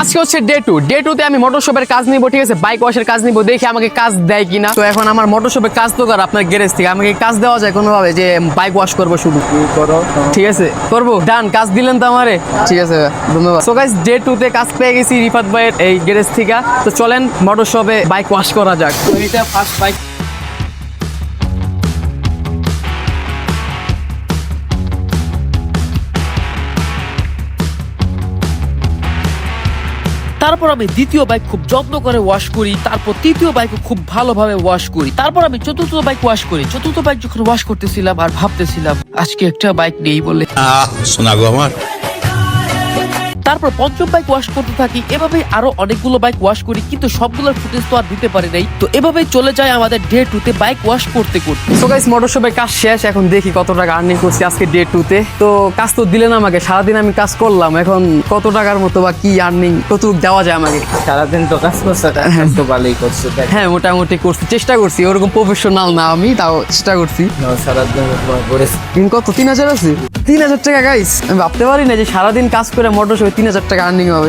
আজকে হচ্ছে day to তে আমি মোটর শপের কাজ নিব, ঠিক আছে, বাইক ওয়াশের কাজ নিব, দেখি আমাকে কাজ দেয় কিনা। তো এখন আমার মোটর শপের কাজ তো কর আপনার গ্যারেজ থেকে, আমাকে কাজ দেওয়া যায় কোনোভাবে যে বাইক ওয়াশ করবো শুধু? করো। ঠিক আছে করবো, ডান, কাজ দিলেন তো আমারে, ঠিক আছে ধন্যবাদ। সো গাইস ডে 2 তে কাজ পেয়ে গেছি রিফাত ভাইয়ের এই গ্যারেজ থেকে। তো চলেন মোটর শপে বাইক ওয়াশ করা যাক। তো এটা ফার্স্ট বাইক। তারপর আমি দ্বিতীয় বাইক খুব যত্ন করে ওয়াশ করি, তারপর তৃতীয় বাইক খুব ভালোভাবে ওয়াশ করি, তারপর আমি চতুর্থ বাইক ওয়াশ করি। চতুর্থ বাইক যখন ওয়াশ করতেছিলাম আর ভাবতেছিলাম আজকে একটা বাইক নেই বলে, শোনা গো আমার। তারপর পঞ্চম বাইক ওয়াশ করতে থাকি। এভাবেই আরো অনেকগুলো বাইক ওয়াশ করি, কিন্তু সবগুলোর ফুটেজ তো আর দিতে পারি নাই। তো এভাবেই চলে যায় আমাদের ডে 2 তে বাইক ওয়াশ করতে করতে। সো গাইস মোটর শপের কাজ শেষ, এখন দেখি কত টাকা আর্নিং করছি আজকে ডে 2 তে। তো কাজ তো দিলেন আমাকে, সারাদিন আমি কাজ করলাম, এখন কত টাকার মতো বা কি আর্নিং কতটুকু দেওয়া যায় আমাকে? সারাদিন তো কাজ করছো, কাজ তো ভালোই করছো। হ্যাঁ মোটামুটি করছি, চেষ্টা করছি, ওরকম প্রফেশনাল না আমি, তাও চেষ্টা করছি। সারাদিন করেছি। দিন কত 3000 আছে? 3000 টাকা গাইস, আমি ভাবতে পারি না যে সারাদিন কাজ করে মোটর শপে 3000 টাকা আর্নিং হবে।